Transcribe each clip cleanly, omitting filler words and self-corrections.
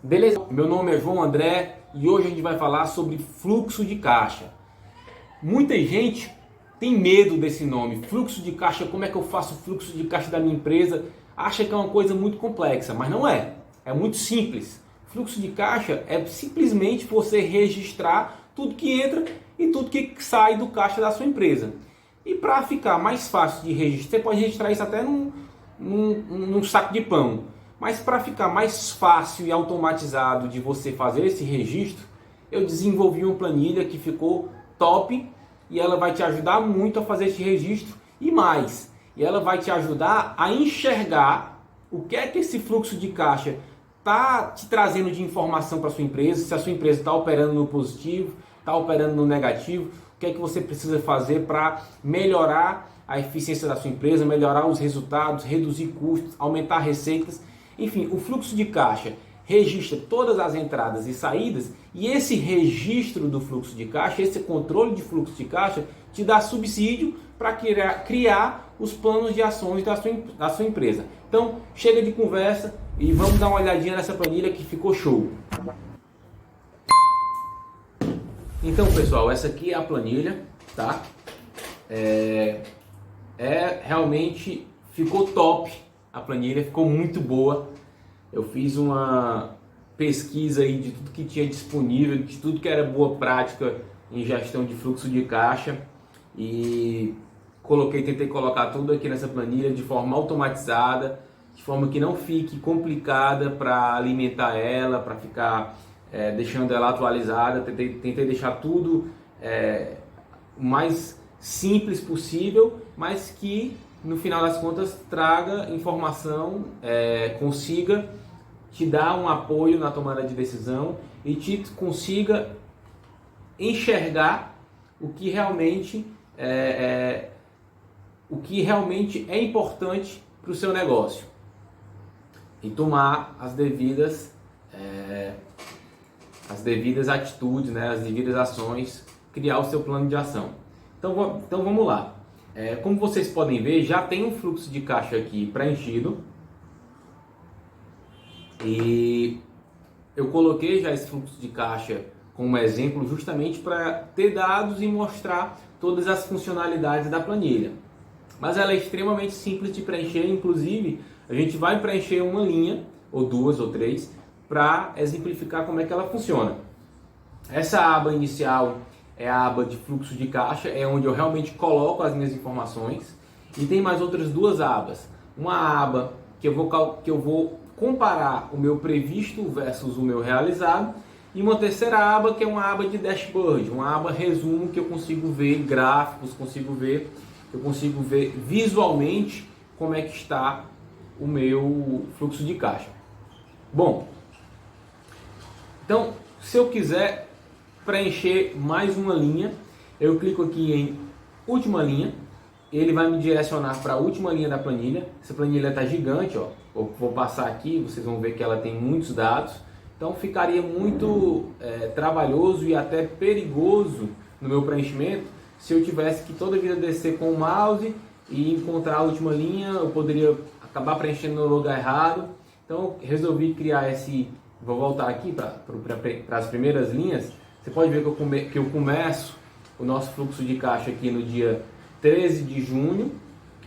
Beleza? Meu nome é João André e hoje a gente vai falar sobre fluxo de caixa. Muita gente tem medo desse nome, fluxo de caixa. Como é que eu faço fluxo de caixa da minha empresa? Acha que é uma coisa muito complexa, mas não é. É muito simples. Fluxo de caixa é simplesmente você registrar tudo que entra e tudo que sai do caixa da sua empresa. E para ficar mais fácil de registrar, você pode registrar isso até num saco de pão. Mas para ficar mais fácil e automatizado de você fazer esse registro, eu desenvolvi uma planilha que ficou top e ela vai te ajudar muito a fazer esse registro e mais. E ela vai te ajudar a enxergar o que é que esse fluxo de caixa está te trazendo de informação para sua empresa, se a sua empresa está operando no positivo, está operando no negativo, o que é que você precisa fazer para melhorar a eficiência da sua empresa, melhorar os resultados, reduzir custos, aumentar receitas. Enfim, o fluxo de caixa registra todas as entradas e saídas e esse registro do fluxo de caixa, esse controle de fluxo de caixa te dá subsídio para criar os planos de ações da sua empresa. Então, chega de conversa e vamos dar uma olhadinha nessa planilha que ficou show. Então, pessoal, essa aqui é a planilha, tá? Realmente ficou top. A planilha ficou muito boa. Eu fiz uma pesquisa aí de tudo que tinha disponível, de tudo que era boa prática em gestão de fluxo de caixa e tentei colocar tudo aqui nessa planilha de forma automatizada, de forma que não fique complicada para alimentar ela, para ficar deixando ela atualizada. Tentei deixar tudo o mais simples possível, mas que no final das contas traga informação, consiga te dar um apoio na tomada de decisão e te consiga enxergar o que realmente é importante para o seu negócio e tomar as devidas atitudes, né, as devidas ações, criar o seu plano de ação. Então vamos lá. Como vocês podem ver, já tem um fluxo de caixa aqui preenchido e eu coloquei já esse fluxo de caixa como exemplo justamente para ter dados e mostrar todas as funcionalidades da planilha. Mas ela é extremamente simples de preencher, inclusive a gente vai preencher uma linha, ou duas ou três, para exemplificar como é que ela funciona. Essa aba inicial é a aba de fluxo de caixa, é onde eu realmente coloco as minhas informações. E tem mais outras duas abas. Uma aba que eu vou comparar o meu previsto versus o meu realizado. E uma terceira aba que é uma aba de dashboard, uma aba resumo que eu consigo ver gráficos, eu consigo ver visualmente como é que está o meu fluxo de caixa. Bom, então se eu quiser preencher mais uma linha, eu clico aqui em última linha, ele vai me direcionar para a última linha da planilha. Essa planilha está gigante, ó. Vou passar aqui, vocês vão ver que ela tem muitos dados, então ficaria muito trabalhoso e até perigoso no meu preenchimento se eu tivesse que toda vida descer com o mouse e encontrar a última linha. Eu poderia acabar preenchendo no lugar errado, então resolvi criar vou voltar aqui para as primeiras linhas. Você pode ver que eu começo o nosso fluxo de caixa aqui no dia 13 de junho.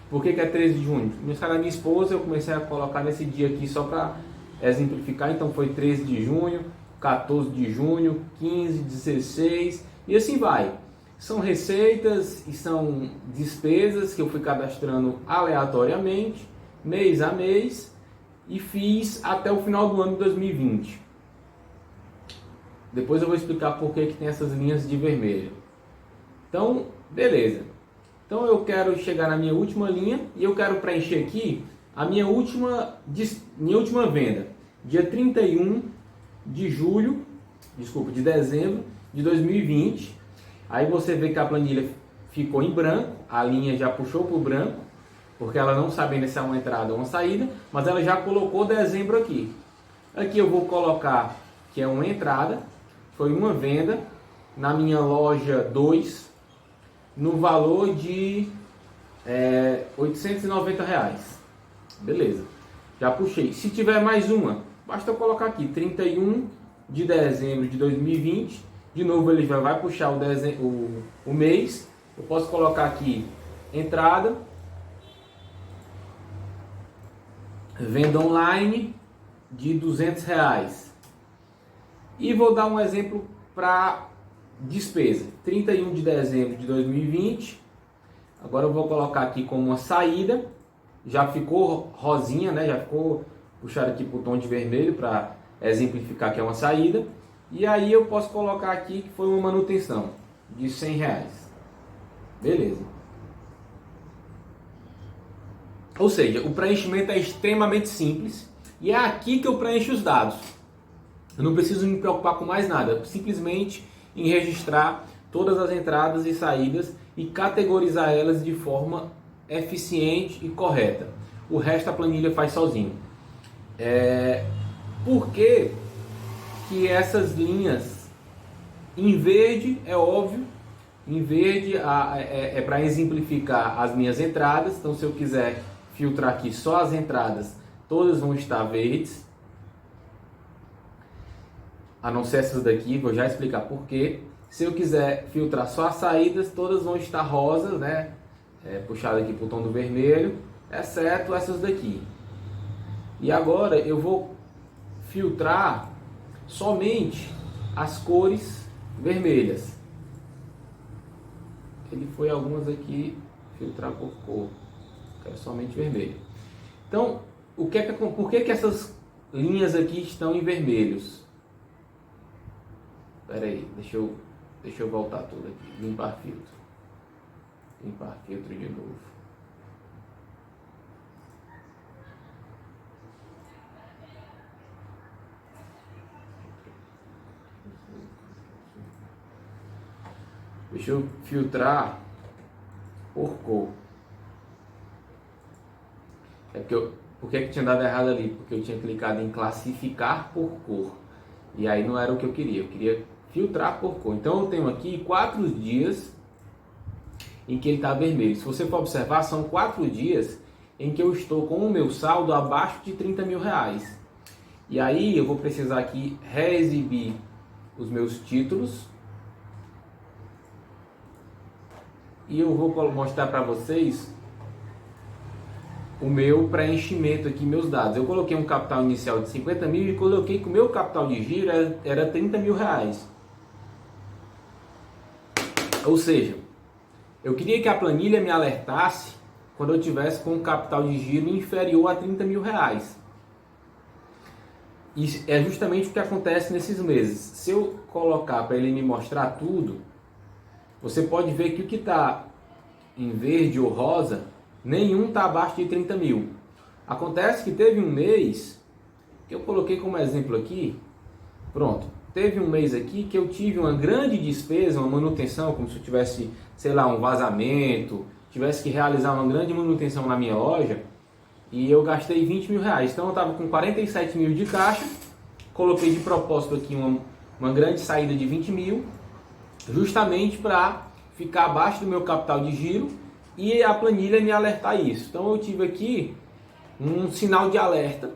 Por que é 13 de junho? Aniversário da minha esposa, eu comecei a colocar nesse dia aqui só para exemplificar. Então foi 13 de junho, 14 de junho, 15, 16 e assim vai. São receitas e são despesas que eu fui cadastrando aleatoriamente, mês a mês, e fiz até o final do ano de 2020. Depois eu vou explicar por que tem essas linhas de vermelho. Então, beleza. Então eu quero chegar na minha última linha e eu quero preencher aqui a minha última venda. Dia 31 de dezembro de 2020. Aí você vê que a planilha ficou em branco, a linha já puxou para o branco, porque ela não sabendo se é uma entrada ou uma saída, mas ela já colocou dezembro aqui. Aqui eu vou colocar que é uma entrada. Foi uma venda na minha loja 2 no valor de R$ 890. Beleza, já puxei. Se tiver mais uma, basta eu colocar aqui 31 de dezembro de 2020. De novo ele já vai puxar o mês. Eu posso colocar aqui entrada, venda online de R$200. E vou dar um exemplo para despesa. 31 de dezembro de 2020. Agora eu vou colocar aqui como uma saída. Já ficou rosinha, né? Já ficou puxado aqui para o tom de vermelho para exemplificar que é uma saída. E aí eu posso colocar aqui que foi uma manutenção de R$100. Beleza. Ou seja, o preenchimento é extremamente simples. E é aqui que eu preencho os dados. Eu não preciso me preocupar com mais nada. Simplesmente em registrar todas as entradas e saídas e categorizar elas de forma eficiente e correta. O resto a planilha faz sozinho. Por que essas linhas em verde? É óbvio, em verde é para exemplificar as minhas entradas. Então, se eu quiser filtrar aqui só as entradas, todas vão estar verdes, a não ser essas daqui, vou já explicar por quê. Se eu quiser filtrar só as saídas, todas vão estar rosas, né? Puxado aqui para o tom do vermelho, exceto essas daqui. E agora eu vou filtrar somente as cores vermelhas. Ele foi algumas aqui filtrar por cor, quero somente vermelho. Então, por que essas linhas aqui estão em vermelhos? Espera aí, deixa eu voltar tudo aqui. Limpar filtro. Limpar filtro de novo. Deixa eu filtrar por cor. Por que tinha dado errado ali? Porque eu tinha clicado em classificar por cor. E aí não era o que eu queria. Eu queria filtrar por cor. Então eu tenho aqui 4 dias em que ele está vermelho. Se você for observar, são 4 dias em que eu estou com o meu saldo abaixo de R$30.000. E aí eu vou precisar aqui reexibir os meus títulos. E eu vou mostrar para vocês o meu preenchimento aqui, meus dados. Eu coloquei um capital inicial de 50 mil e coloquei que o meu capital de giro era R$30.000. Ou seja, eu queria que a planilha me alertasse quando eu tivesse com um capital de giro inferior a R$30.000. E é justamente o que acontece nesses meses. Se eu colocar para ele me mostrar tudo, você pode ver que o que está em verde ou rosa, nenhum está abaixo de 30 mil. Acontece que teve um mês, que eu coloquei como exemplo aqui, pronto, teve um mês aqui que eu tive uma grande despesa, uma manutenção, como se eu tivesse, sei lá, um vazamento, tive que realizar uma grande manutenção na minha loja, e eu gastei R$20.000. Então eu estava com 47 mil de caixa, coloquei de propósito aqui uma grande saída de 20 mil, justamente para ficar abaixo do meu capital de giro e a planilha me alertar isso. Então eu tive aqui um sinal de alerta.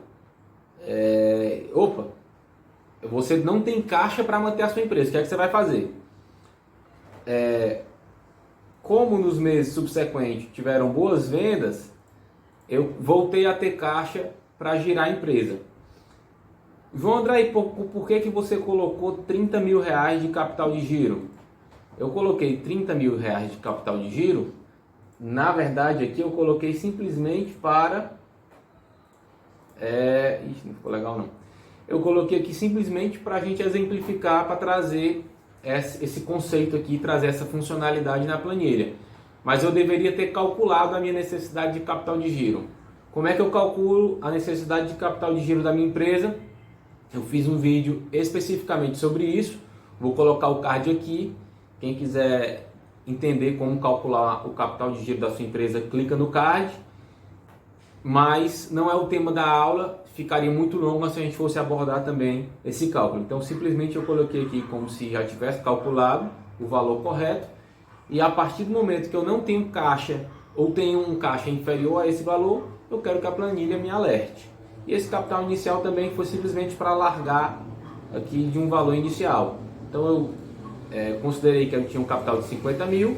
Opa, você não tem caixa para manter a sua empresa, o que é que você vai fazer? Como nos meses subsequentes tiveram boas vendas, eu voltei a ter caixa para girar a empresa. João André, por que você colocou R$30.000 de capital de giro? Eu coloquei R$30.000 de capital de giro. Na verdade aqui eu coloquei simplesmente para... Ixi, não ficou legal não. Eu coloquei aqui simplesmente para a gente exemplificar, para trazer esse conceito aqui, trazer essa funcionalidade na planilha. Mas eu deveria ter calculado a minha necessidade de capital de giro. Como é que eu calculo a necessidade de capital de giro da minha empresa? Eu fiz um vídeo especificamente sobre isso. Vou colocar o card aqui. Quem quiser entender como calcular o capital de giro da sua empresa, clica no card. Mas não é o tema da aula, ficaria muito longo se a gente fosse abordar também esse cálculo. Então simplesmente eu coloquei aqui como se já tivesse calculado o valor correto. E a partir do momento que eu não tenho caixa ou tenho um caixa inferior a esse valor, eu quero que a planilha me alerte. e esse capital inicial também foi simplesmente para largar aqui de um valor inicial. Então eu considerei que eu tinha um capital de 50 mil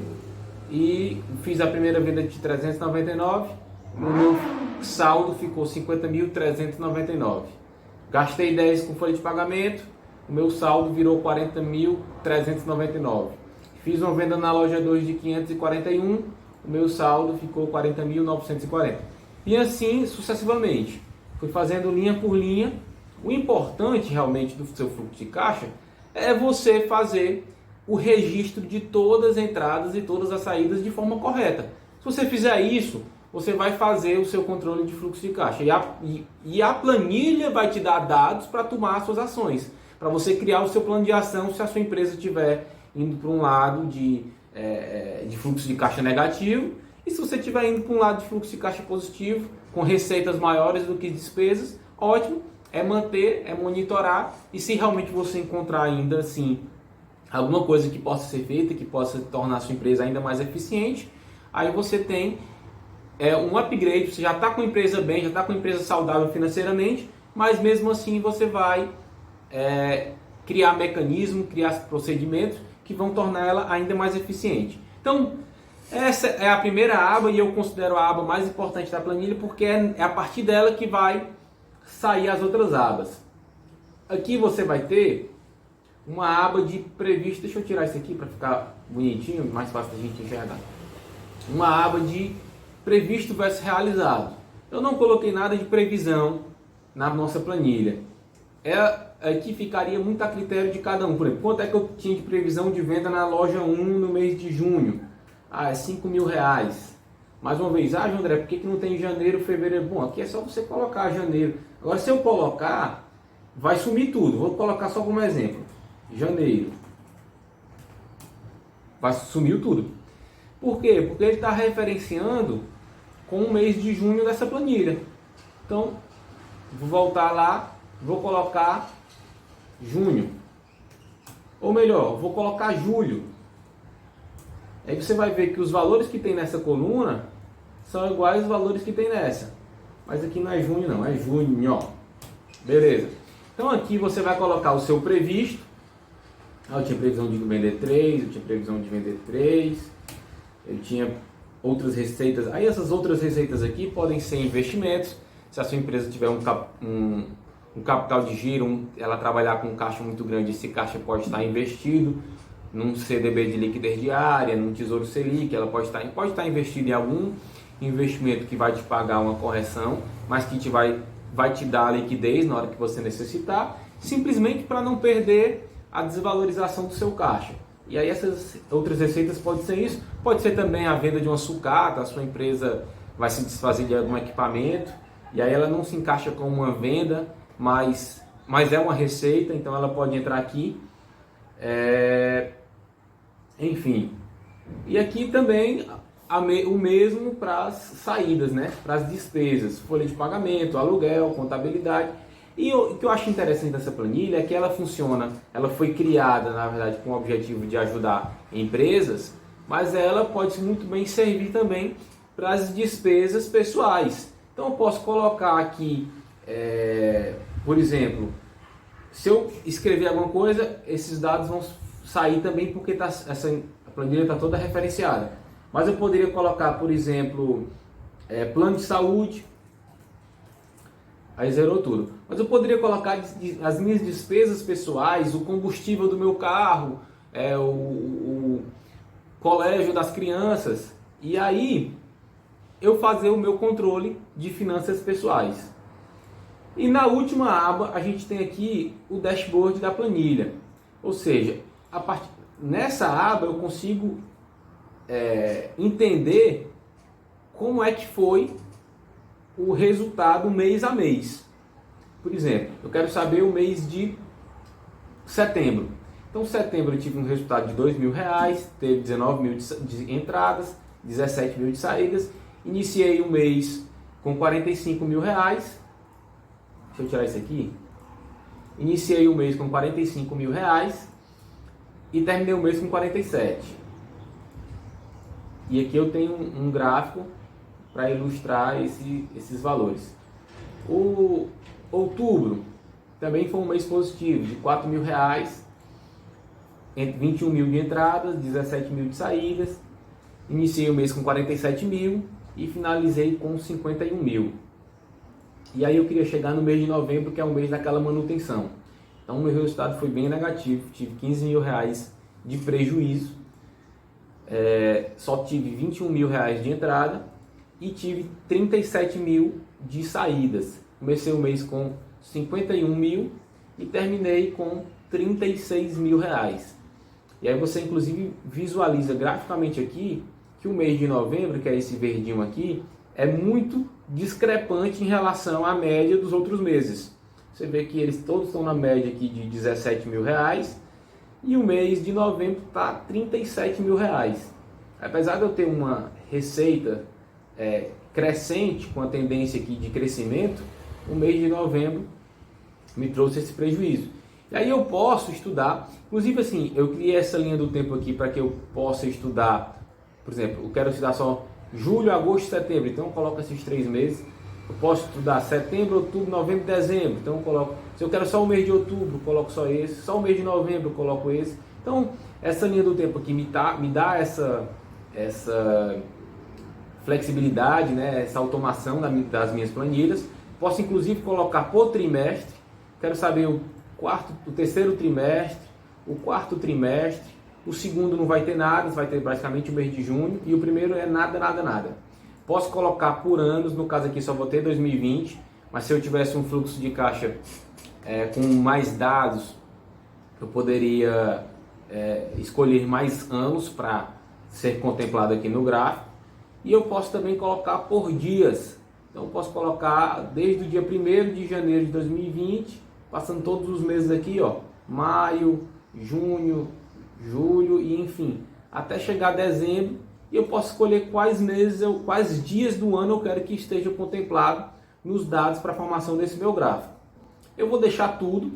e fiz a primeira venda de 399, o meu saldo ficou 50.399. Gastei 10 com folha de pagamento, o meu saldo virou 40.399. Fiz uma venda na loja 2 de 541, o meu saldo ficou 40.940. E assim sucessivamente. Fui fazendo linha por linha. O importante realmente do seu fluxo de caixa é você fazer o registro de todas as entradas e todas as saídas de forma correta. Se você fizer isso, você vai fazer o seu controle de fluxo de caixa. E a planilha vai te dar dados para tomar as suas ações. Para você criar o seu plano de ação se a sua empresa estiver indo para um lado de fluxo de caixa negativo. E se você estiver indo para um lado de fluxo de caixa positivo, com receitas maiores do que despesas, ótimo. É manter, é monitorar. E se realmente você encontrar ainda assim alguma coisa que possa ser feita, que possa tornar a sua empresa ainda mais eficiente, aí você tem um upgrade. Você já está com a empresa bem, já está com a empresa saudável financeiramente, mas mesmo assim você vai criar mecanismos, criar procedimentos que vão tornar ela ainda mais eficiente. Então, essa é a primeira aba e eu considero a aba mais importante da planilha porque é a partir dela que vai sair as outras abas. Aqui você vai ter uma aba de previsto. Deixa eu tirar isso aqui para ficar bonitinho, mais fácil da gente enxergar. Uma aba de previsto versus realizado. Eu não coloquei nada de previsão na nossa planilha. Aqui ficaria muito a critério de cada um. Por exemplo, quanto é que eu tinha de previsão de venda na loja 1 no mês de junho? É 5 mil reais. Mais uma vez, André, por que não tem janeiro, fevereiro? Bom, aqui é só você colocar janeiro. Agora, se eu colocar, vai sumir tudo. Vou colocar só como exemplo. Janeiro. Vai sumir tudo. Por quê? Porque ele está referenciando com o mês de junho dessa planilha. Então, vou voltar lá, vou colocar junho. Ou melhor, vou colocar julho. Aí você vai ver que os valores que tem nessa coluna são iguais aos valores que tem nessa. Mas aqui não é junho não, é junho. Beleza. Então aqui você vai colocar o seu previsto. Eu tinha previsão de vender 3, eu tinha previsão de vender 3. Eu tinha outras receitas. Aí essas outras receitas aqui podem ser investimentos. Se a sua empresa tiver um capital de giro, ela trabalhar com um caixa muito grande, esse caixa pode estar investido num CDB de liquidez diária, num Tesouro Selic, ela pode estar investido em algum investimento que vai te pagar uma correção, mas que vai te dar a liquidez na hora que você necessitar, simplesmente para não perder a desvalorização do seu caixa. E aí essas outras receitas podem ser isso, pode ser também a venda de uma sucata, a sua empresa vai se desfazer de algum equipamento, e aí ela não se encaixa como uma venda, mas é uma receita, então ela pode entrar aqui. Enfim, e aqui também o mesmo para as saídas, né? Para as despesas, folha de pagamento, aluguel, contabilidade. E o que eu acho interessante dessa planilha é que ela funciona, ela foi criada, na verdade, com o objetivo de ajudar empresas, mas ela pode muito bem servir também para as despesas pessoais. Então eu posso colocar aqui, por exemplo, se eu escrever alguma coisa, esses dados vão sair também porque a planilha está toda referenciada. Mas eu poderia colocar, por exemplo, plano de saúde, aí zerou tudo. Mas eu poderia colocar as minhas despesas pessoais, o combustível do meu carro, o colégio das crianças, e aí eu fazer o meu controle de finanças pessoais. E na última aba a gente tem aqui o dashboard da planilha, ou seja, nessa aba eu consigo entender como é que foi o resultado mês a mês. Por exemplo, eu quero saber o mês de setembro. Então, setembro eu tive um resultado de R$2.000, teve 19 mil de entradas, 17 mil de saídas. Iniciei o mês com R$45.000. Deixa eu tirar isso aqui. Iniciei o mês com R$45.000 e terminei o mês com 47. E aqui eu tenho um gráfico para ilustrar esses valores. O outubro também foi um mês positivo, de R$ 4.000, entre 21 mil de entradas, 17 mil de saídas. Iniciei o mês com 47 mil e finalizei com 51 mil. E aí eu queria chegar no mês de novembro, que é o mês daquela manutenção. Então o meu resultado foi bem negativo, tive R$ 15 mil de prejuízo, só tive R$ 21 mil de entrada e tive 37 mil de saídas. Comecei o mês com 51 mil e terminei com 36 mil reais. E aí você inclusive visualiza graficamente aqui que o mês de novembro, que é esse verdinho aqui, é muito discrepante em relação à média dos outros meses. Você vê que eles todos estão na média aqui de 17 mil reais e o mês de novembro está 37 mil reais. Apesar de eu ter uma receita crescente, com a tendência aqui de crescimento, o mês de novembro me trouxe esse prejuízo. E aí eu posso estudar, inclusive assim, eu criei essa linha do tempo aqui para que eu possa estudar, por exemplo, eu quero estudar só julho, agosto e setembro, então eu coloco esses 3 meses. Eu posso estudar setembro, outubro, novembro, dezembro, então eu coloco, se eu quero só o mês de outubro, eu coloco só esse, só o mês de novembro eu coloco esse. Então essa linha do tempo aqui me dá essa flexibilidade, né, essa automação das minhas planilhas. Posso inclusive colocar por trimestre, quero saber o terceiro trimestre, o quarto trimestre, o segundo não vai ter nada, vai ter basicamente o mês de junho, e o primeiro é nada, nada, nada. Posso colocar por anos, no caso aqui só vou ter 2020, mas se eu tivesse um fluxo de caixa com mais dados, eu poderia escolher mais anos para ser contemplado aqui no gráfico. E eu posso também colocar por dias, então eu posso colocar desde o dia 1º de janeiro de 2020, passando todos os meses aqui, ó, maio, junho, julho e enfim, até chegar a dezembro. E eu posso escolher quais dias do ano eu quero que esteja contemplado nos dados para a formação desse meu gráfico. Eu vou deixar tudo,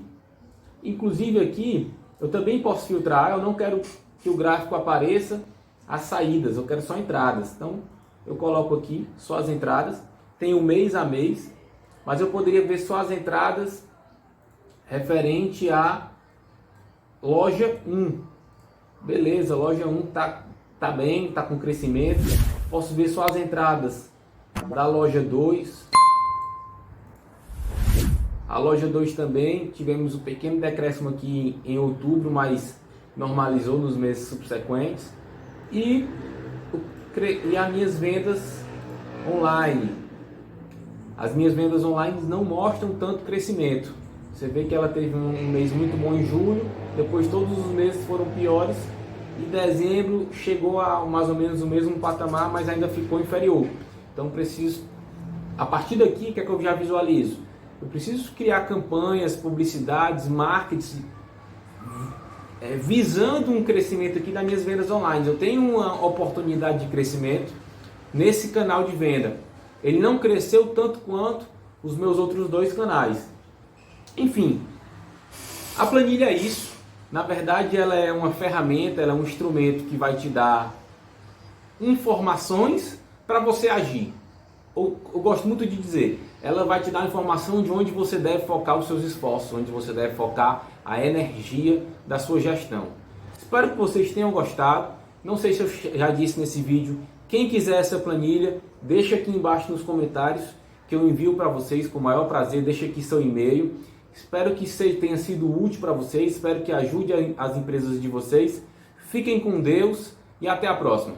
inclusive aqui eu também posso filtrar. Eu não quero que o gráfico apareça as saídas, eu quero só entradas. Então eu coloco aqui só as entradas, tem o mês a mês, mas eu poderia ver só as entradas referente à loja 1. Beleza, loja 1 tá bem, tá com crescimento. Posso ver só as entradas da loja 2. A loja 2 também, tivemos um pequeno decréscimo aqui em outubro, mas normalizou nos meses subsequentes. E as minhas vendas online. As minhas vendas online não mostram tanto crescimento. Você vê que ela teve um mês muito bom em julho, depois todos os meses foram piores. E dezembro chegou a mais ou menos o mesmo patamar, mas ainda ficou inferior. Então preciso, a partir daqui, o que é que eu já visualizo? Eu preciso criar campanhas, publicidades, marketing, visando um crescimento aqui das minhas vendas online. Eu tenho uma oportunidade de crescimento nesse canal de venda. Ele não cresceu tanto quanto os meus outros 2 canais. Enfim, a planilha é isso. Na verdade, ela é uma ferramenta, ela é um instrumento que vai te dar informações para você agir. Eu gosto muito de dizer, ela vai te dar informação de onde você deve focar os seus esforços, onde você deve focar a energia da sua gestão. Espero que vocês tenham gostado. Não sei se eu já disse nesse vídeo. Quem quiser essa planilha, deixa aqui embaixo nos comentários que eu envio para vocês com o maior prazer. Deixa aqui seu e-mail. Espero que isso tenha sido útil para vocês, espero que ajude as empresas de vocês. Fiquem com Deus e até a próxima.